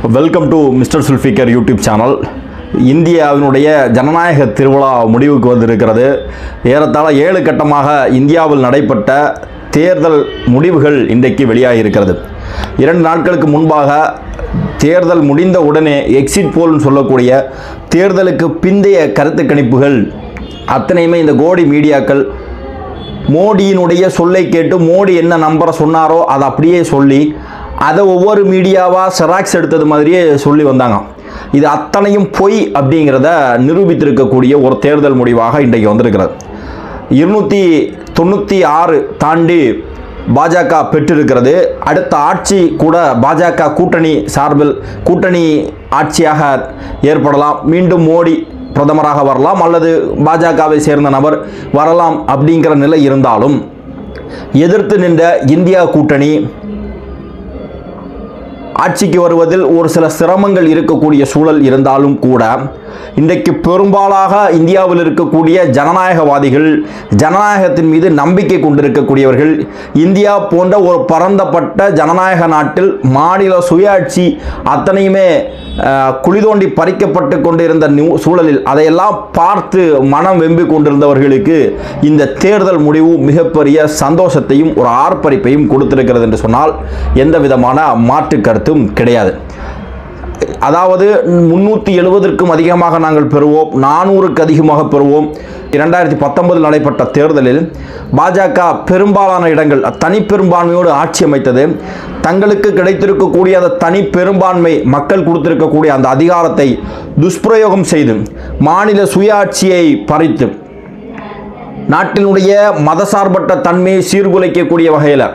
Welcome to mister Zulfiqar YouTube channel. இந்தியாவினுடைய ஜனநாயக திருவிழா முடிவுக்கு வந்திருக்கிறது. ஏறத்தாழ 7 கட்டமாக இந்தியாவில் நடைபெற்ற தேர்தல் முடிவுகள் இன்றைக்கு வெளியாகியிருக்கிறது. 2 நாட்களுக்கு முன்பாக தேர்தல் முடிந்த உடனே எக்ஸிட் போல்னு சொல்லக்கூடிய தேர்தலுக்கு பிந்தைய கருத்து கணிப்புகள் அத்தனையுமே இந்த கோடி மீடியாக்கள் மோடியினுடைய சொல்லை கேட்டு மோடி என்ன நம்பரை சொன்னாரோ அதை அப்படியே சொல்லி அதை ஒவ்வொரு மீடியாவாக செராக்ஸ் எடுத்தது மாதிரியே சொல்லி வந்தாங்க. இது அத்தனையும் பொய் அப்படிங்கிறத நிரூபித்திருக்கக்கூடிய ஒரு தேர்தல் முடிவாக இன்றைக்கு வந்திருக்கிறது. 296 தாண்டி பாஜக பெற்றிருக்கிறது. அடுத்த ஆட்சி கூட பாஜக கூட்டணி சார்பில் கூட்டணி ஆட்சியாக ஏற்படலாம். மீண்டும் மோடி பிரதமராக வரலாம் அல்லது பாஜகவை சேர்ந்த நபர் வரலாம் அப்படிங்கிற நிலை இருந்தாலும் எதிர்த்து நின்ற இந்தியா கூட்டணி ஆட்சிக்கு வருவதில் ஒரு சில சிரமங்கள் இருக்கக்கூடிய சூழல் இருந்தாலும் கூட இன்றைக்கு பெரும்பாலாக இந்தியாவில் இருக்கக்கூடிய ஜனநாயகவாதிகள், ஜனநாயகத்தின் மீது நம்பிக்கை கொண்டிருக்கக்கூடியவர்கள், இந்தியா போன்ற ஒரு பரந்தப்பட்ட ஜனநாயக நாட்டில் மாநில சுயாட்சி அத்தனையுமே குழி தோண்டி பறிக்கப்பட்டு கொண்டிருந்த சூழலில் அதையெல்லாம் பார்த்து மனம் வெம்பி கொண்டிருந்தவர்களுக்கு இந்த தேர்தல் முடிவு மிகப்பெரிய சந்தோஷத்தையும் ஒரு ஆர்ப்பரிப்பையும் கொடுத்திருக்கிறது என்று சொன்னால் எந்த விதமான மாற்று கருத்தும் கிடையாது. அதாவது 370க்கும் அதிகமாக நாங்கள் பெறுவோம், 400க்கு அதிகமாக பெறுவோம். 2019 நடைபெற்ற தேர்தலில் பாஜக பெரும்பாலான இடங்கள் தனிப்பெரும்பான்மையோடு ஆட்சி அமைத்தது. தங்களுக்கு கிடைத்திருக்கக்கூடிய அந்த தனி பெரும்பான்மை மக்கள் கொடுத்திருக்கக்கூடிய அந்த அதிகாரத்தை துஷ்பிரயோகம் செய்து மாநில சுயாட்சியை பறித்து நாட்டினுடைய மதசார்பற்ற தன்மையை சீர்குலைக்கக்கூடிய வகையில்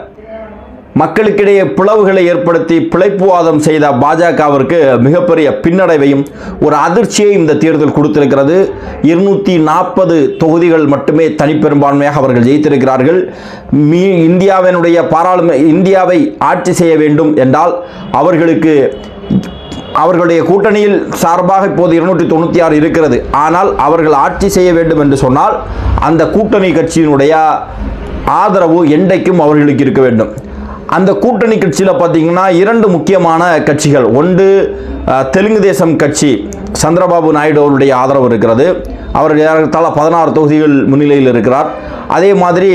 மக்களுக்கிடையே பிளவுகளை ஏற்படுத்தி பிழைப்புவாதம் செய்த பாஜகவிற்கு மிகப்பெரிய பின்னடைவையும் ஒரு அதிர்ச்சியையும் இந்த தேர்தல் கொடுத்திருக்கிறது. 240 தொகுதிகள் மட்டுமே தனிப்பெரும்பான்மையாக அவர்கள் ஜெயித்திருக்கிறார்கள். இந்தியாவை ஆட்சி செய்ய வேண்டும் என்றால் அவர்களுடைய கூட்டணியில் சார்பாக இப்போது 296 இருக்கிறது. ஆனால் அவர்கள் ஆட்சி செய்ய வேண்டும் என்று சொன்னால் அந்த கூட்டணி கட்சியினுடைய ஆதரவு என்றைக்கும் அவர்களுக்கு இருக்க வேண்டும். அந்த கூட்டணி கட்சியில் பார்த்தீங்கன்னா 2 முக்கியமான கட்சிகள். ஒன்று தெலுங்கு தேசம் கட்சி, சந்திரபாபு நாயுடு அவருடைய ஆதரவு இருக்கிறது. அவர் ஏறத்தாழ 16 தொகுதிகள் முன்னிலையில் இருக்கிறார். அதே மாதிரி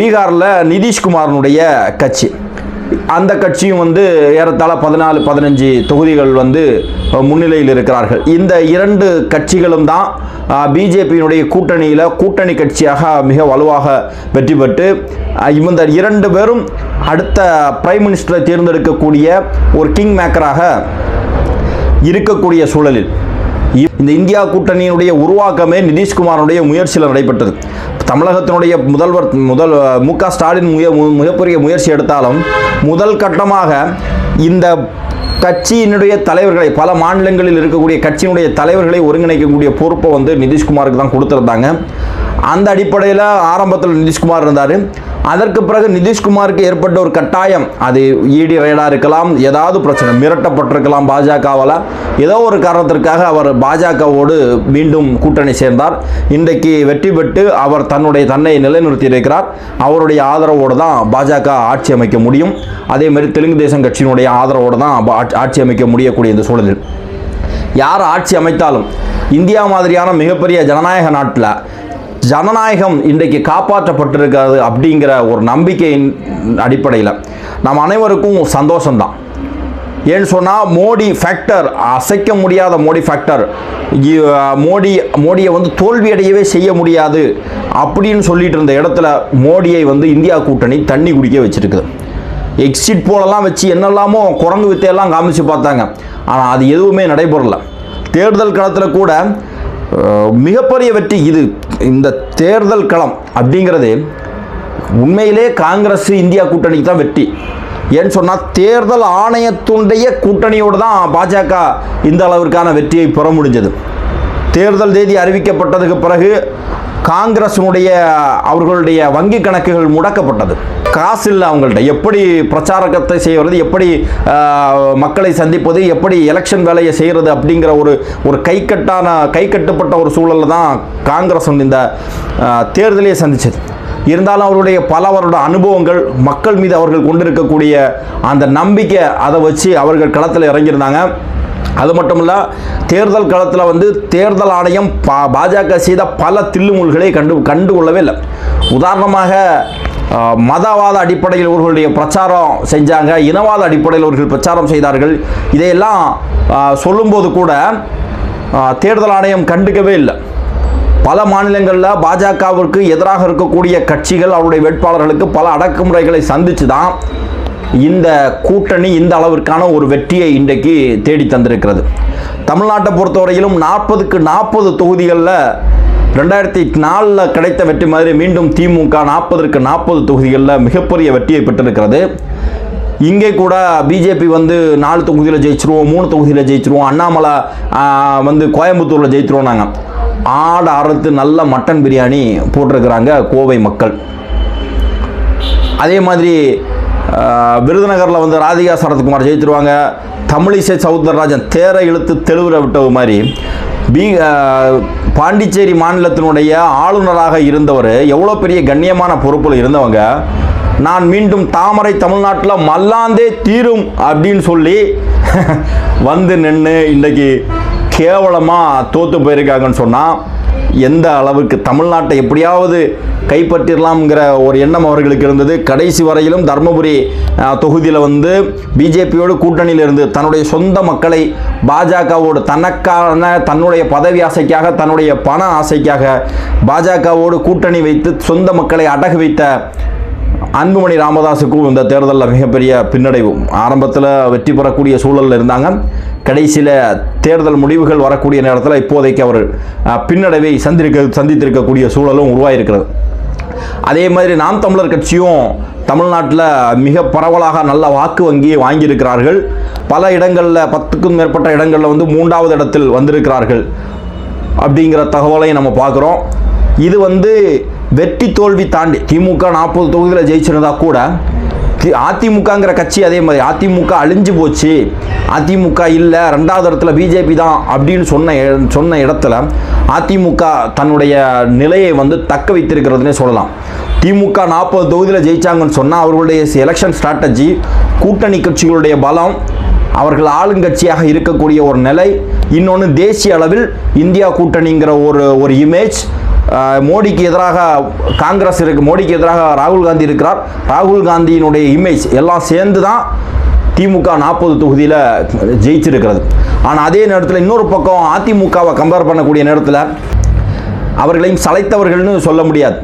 பீகாரில் நிதிஷ்குமாரனுடைய கட்சி, அந்த கட்சியும் ஏறத்தாழ 14-15 தொகுதிகள் முன்னிலையில் இருக்கிறார்கள். இந்த 2 கட்சிகளும் தான் பிஜேபியினுடைய கூட்டணி கட்சியாக மிக வலுவாக வெற்றி பெற்று இந்த 2 பேரும் அடுத்த பிரைம் மினிஸ்டரை தேர்ந்தெடுக்கக்கூடிய ஒரு கிங் மேக்கராக இருக்கக்கூடிய சூழலில் இந்த இந்தியா கூட்டணியினுடைய உருவாக்கமே நிதிஷ்குமாரனுடைய முயற்சியில் நடைபெற்றது. தமிழகத்தினுடைய முதல்வர் மு.க. ஸ்டாலின் மிகப்பெரிய முயற்சி எடுத்தாலும் முதல் கட்டமாக இந்த கட்சியினுடைய தலைவர்களை, பல மாநிலங்களில் இருக்கக்கூடிய கட்சியினுடைய தலைவர்களை ஒருங்கிணைக்கக்கூடிய பொறுப்பை நிதிஷ்குமாருக்கு தான் கொடுத்துருந்தாங்க. அந்த அடிப்படையில் ஆரம்பத்தில் நிதிஷ்குமார் இருந்தார். அதற்கு பிறகு நிதிஷ்குமாருக்கு ஏற்பட்ட ஒரு கட்டாயம், அது இடி ரைடாக இருக்கலாம், ஏதாவது பிரச்சனை, மிரட்டப்பட்டிருக்கலாம் பாஜகவால், ஏதோ ஒரு காரணத்திற்காக அவர் பாஜகவோடு மீண்டும் கூட்டணி சேர்ந்தார். இன்றைக்கு வெற்றி பெற்று அவர் தன்னை நிலைநிறுத்தி இருக்கிறார். அவருடைய ஆதரவோடு தான் பாஜக ஆட்சி அமைக்க முடியும். அதேமாதிரி தெலுங்கு தேசம் கட்சியினுடைய ஆதரவோடு தான் ஆட்சி அமைக்க முடியக்கூடிய இந்த சூழலில் யார் ஆட்சி அமைத்தாலும் இந்தியா மாதிரியான மிகப்பெரிய ஜனநாயக நாட்டில் ஜனநாயகம் இன்றைக்கு காப்பாற்றப்பட்டிருக்கிறது அப்படிங்கிற ஒரு நம்பிக்கையின் அடிப்படையில் நாம் அனைவருக்கும் சந்தோஷம்தான். ஏன்னு சொன்னால் மோடி ஃபேக்டர், அசைக்க முடியாத மோடி ஃபேக்டர், மோடியை தோல்வியடையவே செய்ய முடியாது அப்படின்னு சொல்லிட்டு இருந்த இடத்துல மோடியை இந்தியா கூட்டணி தண்ணி குடிக்க வச்சுருக்குது. எக்ஸிட் போலெல்லாம் வச்சு என்னெல்லாமோ குரங்கு வித்தையெல்லாம் காமிச்சு பார்த்தாங்க. ஆனால் அது எதுவுமே நடைபெறலை. தேர்தல் களத்தில் கூட மிகப்பெரிய வெற்றி இது. இந்த தேர்தல் களம் அப்படிங்கிறது உண்மையிலே காங்கிரஸ் இந்தியா கூட்டணிக்கு தான் வெற்றி. ஏன்னு சொன்னால் தேர்தல் ஆணையத்துடைய கூட்டணியோடு தான் பாஜக இந்த அளவிற்கான வெற்றியை பெற முடிஞ்சது. தேர்தல் தேதி அறிவிக்கப்பட்டதுக்கு பிறகு அவர்களுடைய வங்கி கணக்குகள் முடக்கப்பட்டது. காசு இல்லை அவங்கள்ட்ட. எப்படி பிரச்சாரத்தை செய்வது, எப்படி மக்களை சந்திப்பது, எப்படி எலெக்ஷன் வேலையை செய்கிறது அப்படிங்கிற ஒரு கைக்கட்டுப்பட்ட ஒரு சூழலில் தான் காங்கிரஸ் இந்த தேர்தலையே சந்திச்சது. இருந்தாலும் அவருடைய பல வருட அனுபவங்கள், மக்கள் மீது அவர்கள் கொண்டிருக்கக்கூடிய அந்த நம்பிக்கை, அதை வச்சு அவர்கள் களத்தில் இறங்கியிருந்தாங்க. அது மட்டும் இல்லை, தேர்தல் களத்தில் வந்து தேர்தல் ஆணையம் பாஜக செய்த பல தில்லுமுல்களை கண்டுகொள்ளவே இல்லை. உதாரணமாக மதவாத அடிப்படையில் இவர்களுடைய பிரச்சாரம் செஞ்சாங்க, இனவாத அடிப்படையில் அவர்கள் பிரச்சாரம் செய்தார்கள். இதையெல்லாம் சொல்லும்போது கூட தேர்தல் ஆணையம் கண்டுக்கவே இல்லை. பல மாநிலங்களில் பாஜகவிற்கு எதிராக இருக்கக்கூடிய கட்சிகள் அவருடைய வேட்பாளர்களுக்கு பல அடக்குமுறைகளை சந்தித்து தான் இந்த கூட்டணி இந்த அளவிற்கான ஒரு வெற்றியை இன்றைக்கு தேடி தந்திருக்கிறது. தமிழ்நாட்டை பொறுத்தவரையிலும் 40க்கு 40 தொகுதிகளில் 2004 கிடைத்த வெற்றி மாதிரி மீண்டும் திமுக 40க்கு 40 தொகுதிகளில் மிகப்பெரிய வெற்றியை பெற்றிருக்கிறது. இங்கே கூட பிஜேபி வந்து 4 தொகுதியில் ஜெயிச்சிருவோம், 3 தொகுதியில் ஜெயிச்சிருவோம், அண்ணாமலை வந்து கோயம்புத்தூரில் ஜெயிச்சிருவோம். நாங்கள் ஆடு அறுத்து நல்ல மட்டன் பிரியாணி போட்டிருக்கிறாங்க கோவை மக்கள். அதே மாதிரி விருதுநகரில் வந்து ராதிகா சரத்குமார் ஜெயிச்சிருவாங்க. தமிழிசை சவுந்தரராஜன் தேரை இழுத்து தெளிவுற விட்டது மாதிரி பாண்டிச்சேரி மாநிலத்தினுடைய ஆளுநராக இருந்தவர், எவ்வளோ பெரிய கண்ணியமான பொறுப்பில் இருந்தவங்க, நான் மீண்டும் தாமரை தமிழ்நாட்டில் மல்லாந்தே தீரும் அப்படின்னு சொல்லி வந்து நின்று இன்றைக்கு கேவலமாக தோற்று போயிருக்காங்கன்னு சொன்னால் எந்த அளவுக்கு தமிழ்நாட்டை எப்படியாவது கைப்பற்றிடலாம்ங்கிற ஒரு எண்ணம் அவர்களுக்கு இருந்தது. கடைசி வரையிலும் தர்மபுரி தொகுதியில் வந்து பிஜேபியோடு கூட்டணியில் இருந்து தன்னுடைய சொந்த மக்களை பாஜகவோடு தன்னுடைய பதவி ஆசைக்காக, தன்னுடைய பண ஆசைக்காக பாஜகவோடு கூட்டணி வைத்து சொந்த மக்களை அடகு வைத்த அன்புமணி ராமதாஸுக்கும் இந்த தேர்தலில் மிகப்பெரிய பின்னடைவு. ஆரம்பத்தில் வெற்றி பெறக்கூடிய சூழலில் இருந்தாங்க. கடைசியில் தேர்தல் முடிவுகள் வரக்கூடிய நேரத்தில் இப்போதைக்கு அவர் பின்னடைவை சந்தித்திருக்கக்கூடிய சூழலும் உருவாயிருக்கிறது. அதே மாதிரி நாம் தமிழர் கட்சியும் தமிழ்நாட்டில் மிக பரவலாக நல்ல வாக்கு வங்கியை வாங்கியிருக்கிறார்கள். பல இடங்களில் 10க்கும் மேற்பட்ட இடங்களில் வந்து 3வது இடத்தில் வந்திருக்கிறார்கள் அப்படிங்கிற தகவலையும் நம்ம பார்க்குறோம். இது வந்து வெற்றி தோல்வி தாண்டி திமுக 40 தொகுதியில் ஜெயிச்சிருந்தா கூட அதிமுகங்கிற கட்சி அதே மாதிரி அதிமுக அழிஞ்சு போச்சு, அதிமுக இல்லை, 2வது இடத்துல பிஜேபி தான் அப்படின்னு சொன்ன இடத்துல அதிமுக தன்னுடைய நிலையை வந்து தக்க வைத்திருக்கிறதுனே சொல்லலாம். திமுக 40 தொகுதியில் ஜெயிச்சாங்கன்னு சொன்னால் அவர்களுடைய எலெக்ஷன் ஸ்ட்ராட்டஜி, கூட்டணி கட்சிகளுடைய பலம், அவர்கள் ஆளுங்கட்சியாக இருக்கக்கூடிய ஒரு நிலை, இன்னொன்று தேசிய அளவில் இந்தியா கூட்டணிங்கிற ஒரு இமேஜ், மோடிக்கு எதிராக காங்கிரஸ் இருக்கு, மோடிக்கு எதிராக ராகுல் காந்தி இருக்கிறார், ராகுல் காந்தியினுடைய இமேஜ் எல்லாம் சேர்ந்து தான் திமுக 40 தொகுதியில் ஜெயிச்சிருக்கிறது. ஆனால் அதே நேரத்தில் இன்னொரு பக்கம் அதிமுகவை கம்பேர் பண்ணக்கூடிய நேரத்தில் அவர்களையும் சளைத்தவர்கள்னு சொல்ல முடியாது.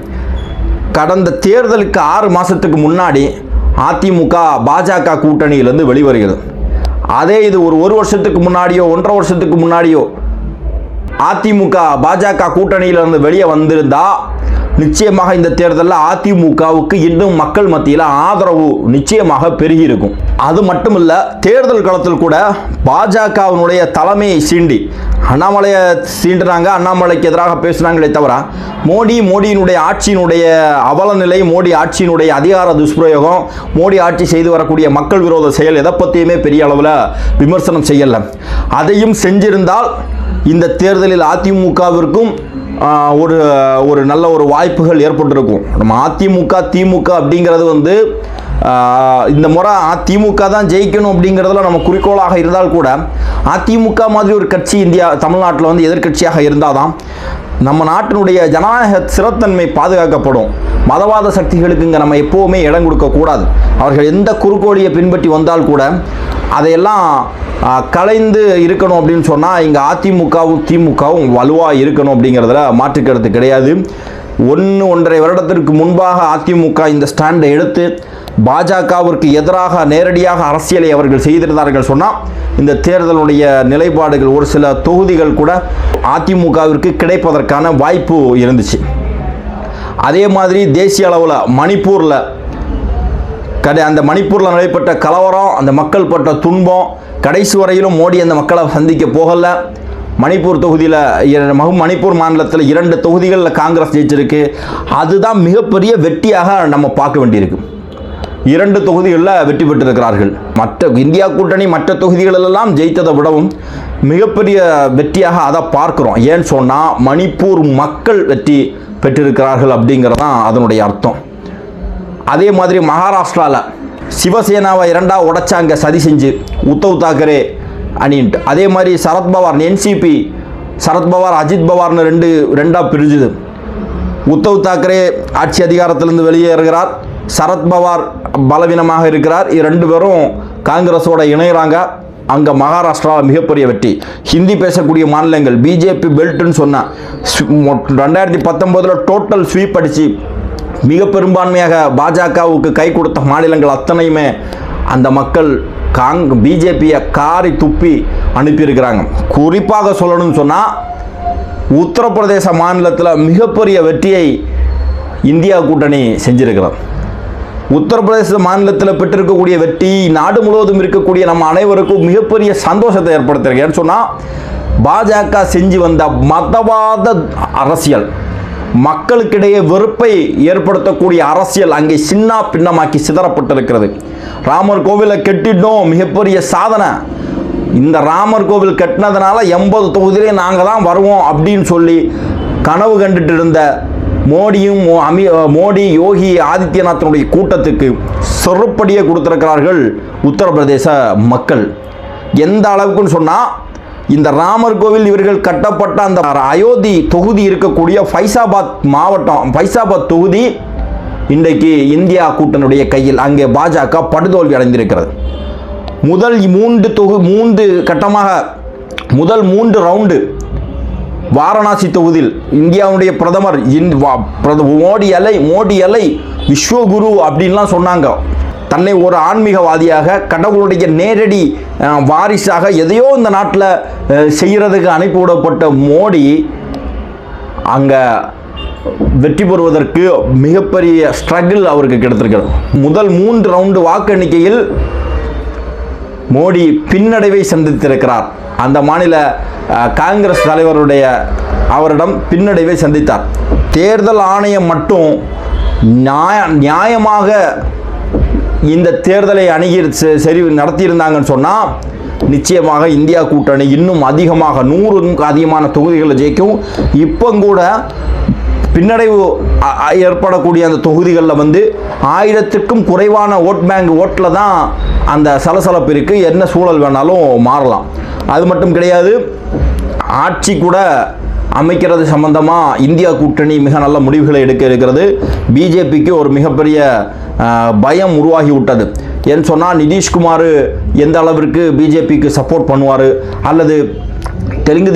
கடந்த தேர்தலுக்கு 6 மாதத்துக்கு முன்னாடி அதிமுக பாஜக கூட்டணியிலிருந்து வெளிவருகிறது. அதே இது ஒரு வருஷத்துக்கு முன்னாடியோ 1.5 வருஷத்துக்கு முன்னாடியோ அதிமுக பாஜக கூட்டணியிலிருந்து வெளியே வந்திருந்தா நிச்சயமாக இந்த தேர்தலில் அதிமுகவுக்கு இன்னும் மக்கள் மத்தியில் ஆதரவு நிச்சயமாக பெருகி இருக்கும். அது மட்டும் இல்லை, தேர்தல் களத்தில் கூட பாஜகவினுடைய தலைமையை சீண்டி அண்ணாமலையை சீண்டுறாங்க, அண்ணாமலைக்கு எதிராக பேசுனாங்களே தவிர மோடியினுடைய ஆட்சியினுடைய அவல நிலை, மோடி ஆட்சியினுடைய அதிகார துஷ்பிரயோகம், மோடி ஆட்சி செய்து வரக்கூடிய மக்கள் விரோத செயல் எதை பற்றியுமே பெரிய அளவில் விமர்சனம் செய்யலை. அதையும் செஞ்சிருந்தால் இந்த தேர்தலில் அதிமுகவிற்கும் ஒரு நல்ல ஒரு வாய்ப்புகள் ஏற்பட்டிருக்கும். நம்ம அதிமுக திமுக அப்படிங்கிறது வந்து இந்த முறை அதிமுக தான் ஜெயிக்கணும் அப்படிங்கிறதுல நம்ம குறிக்கோளாக இருந்தால் கூட அதிமுக மாதிரி ஒரு கட்சி தமிழ்நாட்டில் வந்து எதிர்க்கட்சியாக இருந்தால் தான் நம்ம நாட்டினுடைய ஜனநாயக ஸ்திரத்தன்மை பாதுகாக்கப்படும். மதவாத சக்திகளுக்கு இங்கே நம்ம எப்போவுமே இடம் கொடுக்கக்கூடாது. அவர்கள் எந்த குறுக்கோளியை பின்பற்றி வந்தால் கூட அதையெல்லாம் கலைந்து இருக்கணும் அப்படின்னு சொன்னால் இங்கே அதிமுகவும் திமுகவும் வலுவாக இருக்கணும் அப்படிங்கிறதுல மாற்றுக்கருத்து கிடையாது. 1.5 வருடத்திற்கு முன்பாக அதிமுக இந்த ஸ்டாண்டை எடுத்து பாஜகவிற்கு எதிராக நேரடியாக அரசியலை அவர்கள் செய்திருந்தார்கள் சொன்னால் இந்த தேர்தலுடைய நிலைப்பாடுகள் ஒரு சில தொகுதிகள் கூட அதிமுகவிற்கு கிடைப்பதற்கான வாய்ப்பு இருந்துச்சு. அதே மாதிரி தேசிய அளவில் மணிப்பூரில் நடைபெற்ற கலவரம், அந்த மக்கள் பட்ட துன்பம், கடைசி வரையிலும் மோடி அந்த மக்களை சந்திக்க போகலை. மணிப்பூர் தொகுதியில் மணிப்பூர் மாநிலத்தில் 2 தொகுதிகளில் காங்கிரஸ் ஜெயிச்சிருக்கு. அதுதான் மிகப்பெரிய வெற்றியாக நம்ம பார்க்க வேண்டியிருக்கு. 2 தொகுதிகளில் வெற்றி பெற்றிருக்கிறார்கள். மற்ற இந்தியா கூட்டணி மற்ற தொகுதிகளெல்லாம் ஜெயித்ததை விடவும் மிகப்பெரிய வெற்றியாக அதை பார்க்குறோம். ஏன்னு சொன்னால் மணிப்பூர் மக்கள் வெற்றி பெற்றிருக்கிறார்கள் அப்படிங்கிறதான் அதனுடைய அர்த்தம். அதே மாதிரி மகாராஷ்டிராவில் சிவசேனாவை இரண்டாக உடைச்சாங்க சதி செஞ்சு உத்தவ் தாக்கரே அணின்ட்டு. அதே மாதிரி சரத்பவார் என்சிபி சரத்பவார் அஜித் பவார்னு ரெண்டாக பிரிஞ்சுது. உத்தவ் தாக்கரே ஆட்சி அதிகாரத்திலிருந்து வெளியேறுகிறார், சரத்பவார் பலவீனமாக இருக்கிறார். ரெண்டு பேரும் காங்கிரஸோட இணைகிறாங்க. அங்கே மகாராஷ்டிராவில் மிகப்பெரிய வெற்றி. ஹிந்தி பேசக்கூடிய மாநிலங்கள் பிஜேபி பெல்ட்னு சொன்னால் 2019 டோட்டல் ஸ்வீப் அடித்து மிக பெரும்பான்மையாக பாஜகவுக்கு கை கொடுத்த மாநிலங்கள் அத்தனையுமே அந்த மக்கள் பிஜேபியை காரி துப்பி அனுப்பியிருக்கிறாங்க. குறிப்பாக சொல்லணும்னு சொன்னால் உத்தரப்பிரதேச மாநிலத்தில் மிகப்பெரிய வெற்றியை இந்தியா கூட்டணி செஞ்சிருக்கிறது. உத்தரப்பிரதேச மாநிலத்தில் பெற்றிருக்கக்கூடிய வெற்றி நாடு முழுவதும் இருக்கக்கூடிய நம்ம அனைவருக்கும் மிகப்பெரிய சந்தோஷத்தை ஏற்படுத்தியிருக்கு. ஏன்னு சொன்னால் பாஜக செஞ்சு வந்த மதவாத அரசியல், மக்களுக்கிடையே வெறுப்பை ஏற்படுத்தக்கூடிய அரசியல் அங்கே சின்ன பின்னமாக்கி சிதறப்பட்டிருக்கிறது. ராமர் கோவிலை கட்டிட்டோம், மிகப்பெரிய சாதனை. இந்த ராமர் கோவில் கட்டினதுனால 80 தொகுதியிலே நாங்கள் தான் வருவோம் அப்படின்னு சொல்லி கனவு கண்டுட்டு இருந்த மோடி யோகி ஆதித்யநாத்தினுடைய கூட்டத்துக்கு செருப்படியே கொடுத்திருக்கிறார்கள் உத்தரப்பிரதேச மக்கள். எந்த அளவுக்குன்னு சொன்னால் இந்த ராமர் கோவில் இவர்கள் கட்டப்பட்ட அந்த அயோத்தி தொகுதி இருக்கக்கூடிய ஃபைசாபாத் தொகுதி இன்றைக்கு இந்தியா கூட்டணியுடைய கையில். அங்கே பாஜக படுதோல்வி அடைந்திருக்கிறது. முதல் 3 கட்டமாக முதல் 3 ரவுண்டு வாரணாசி தொகுதியில் இந்தியாவுடைய பிரதமர் மோடி அலை விஸ்வகுரு அப்படின்லாம் சொன்னாங்க. தன்னை ஒரு ஆன்மீகவாதியாக கடவுளுடைய நேரடி வாரிசாக எதையோ இந்த நாட்டில் செய்கிறதுக்கு அனுப்பிவிடப்பட்ட மோடி அங்கே வெற்றி பெறுவதற்கு மிகப்பெரிய ஸ்ட்ரகிள் அவருக்கு கிடைத்திருக்கிறது. முதல் 3 ரவுண்டு வாக்கு எண்ணிக்கையில் மோடி பின்னடைவை சந்தித்திருக்கிறார். அந்த மாநில காங்கிரஸ் அவரிடம் பின்னடைவை சந்தித்தார். தேர்தல் ஆணையம் மட்டும் நியாயமாக இந்த தேர்தலை சரி நடத்தியிருந்தாங்கன்னு சொன்னால் நிச்சயமாக இந்தியா கூட்டணி இன்னும் அதிகமாக 100க்கும் அதிகமான தொகுதிகளை ஜெயிக்கும். இப்போ கூட பின்னடைவு ஏற்படக்கூடிய அந்த தொகுதிகளில் 1000க்கும் குறைவான ஓட்டில் தான் அந்த சலசலப்பு இருக்குது. என்ன சூழல் வேணாலும் மாறலாம். அது மட்டும் கிடையாது, ஆட்சி கூட அமைக்கிறது சம்பந்தமாக இந்தியா கூட்டணி மிக நல்ல முடிவுகளை எடுக்க இருக்கிறது. பிஜேபிக்கு ஒரு மிகப்பெரிய பயம் உருவாகி விட்டது. ஏன்னு சொன்னால் நிதிஷ்குமார் எந்த அளவிற்கு பிஜேபிக்கு சப்போர்ட் பண்ணுவார், அல்லது தெலுங்கு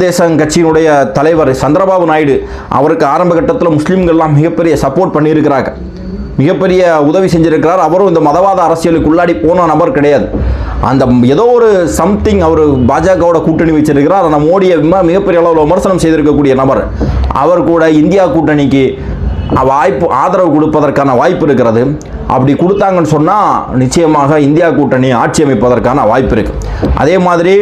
தேசம் கட்சியினுடைய தலைவர் சந்திரபாபு நாயுடு அவருக்கு ஆரம்ப கட்டத்தில் முஸ்லீம்கள்லாம் மிகப்பெரிய சப்போர்ட் பண்ணியிருக்கிறாங்க, மிகப்பெரிய உதவி செஞ்சிருக்கிறார். அவரும் இந்த மதவாத அரசியலுக்கு உள்ளாடி போன நபர் கிடையாது. அந்த ஏதோ ஒரு சம்திங் அவர் பாஜகவோட கூட்டணி வச்சிருக்கிறார். ஆனால் மோடியை மிகப்பெரிய அளவில் விமர்சனம் செய்திருக்கக்கூடிய நபர். அவர் கூட இந்தியா கூட்டணிக்கு ஆதரவு கொடுப்பதற்கான வாய்ப்பு இருக்கிறது. அப்படி கொடுத்தாங்கன்னு சொன்னால் நிச்சயமாக இந்தியா கூட்டணி ஆட்சி அமைப்பதற்கான வாய்ப்பு இருக்குது. அதே மாதிரி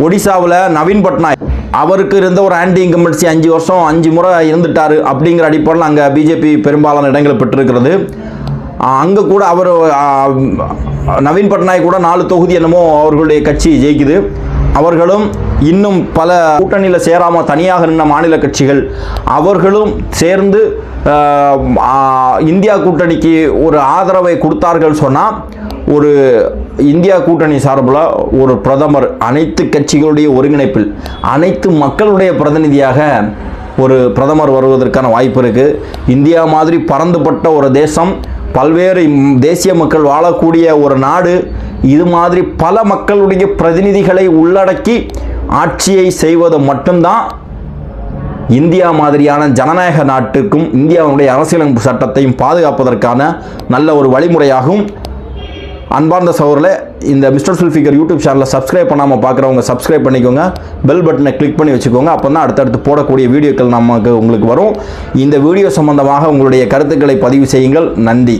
ஒடிசாவில் நவீன் பட்நாயக் அவருக்கு இருந்த ஒரு ஆன்டி இன்கம்பன்சி 5 வருஷம் 5 முறை இருந்துட்டார். அப்படிங்கிற அடிப்படையில் அங்கே பிஜேபி பெரும்பாலான இடங்களை பெற்றிருக்கிறது. அங்கே கூட அவர் நவீன் பட்நாயக் கூட 4 தொகுதி என்னமோ அவர்களுடைய கட்சி ஜெயிக்குது. அவர்களும் இன்னும் பல கூட்டணியில் சேராமல் தனியாக நின்ற மாநில கட்சிகள் அவர்களும் சேர்ந்து இந்தியா கூட்டணிக்கு ஒரு ஆதரவை கொடுத்தார்கள் சொன்னால் ஒரு இந்தியா கூட்டணி சார்பில் ஒரு பிரதமர் அனைத்து கட்சிகளுடைய ஒருங்கிணைப்பில் அனைத்து மக்களுடைய பிரதிநிதியாக ஒரு பிரதமர் வருவதற்கான வாய்ப்பு இருக்குது. இந்தியா மாதிரி பறந்துபட்ட ஒரு தேசம், பல்வேறு தேசிய மக்கள் வாழக்கூடிய ஒரு நாடு, இது மாதிரி பல மக்களுடைய பிரதிநிதிகளை உள்ளடக்கி ஆட்சியை செய்வது மட்டும்தான் இந்தியா மாதிரியான ஜனநாயக நாட்டுக்கும் இந்தியாவுடைய அரசியலமைப்பு சட்டத்தையும் பாதுகாப்பதற்கான நல்ல ஒரு வழிமுறையாகும். அன்பார்ந்த சகோதரர்களே, இந்த மிஸ்டர் சுல்ஃபிகர் யூடியூப் சேனலை சப்ஸ்கிரைப் பண்ணாமல் பார்க்குறவங்க சப்ஸ்கிரைப் பண்ணிக்கோங்க, பெல் பட்டனை கிளிக் பண்ணி வச்சுக்கோங்க. அப்போ தான் அடுத்தடுத்து போடக்கூடிய வீடியோக்கள் உங்களுக்கு வரும். இந்த வீடியோ சம்பந்தமாக உங்களுடைய கருத்துக்களை பதிவு செய்யுங்கள். நன்றி.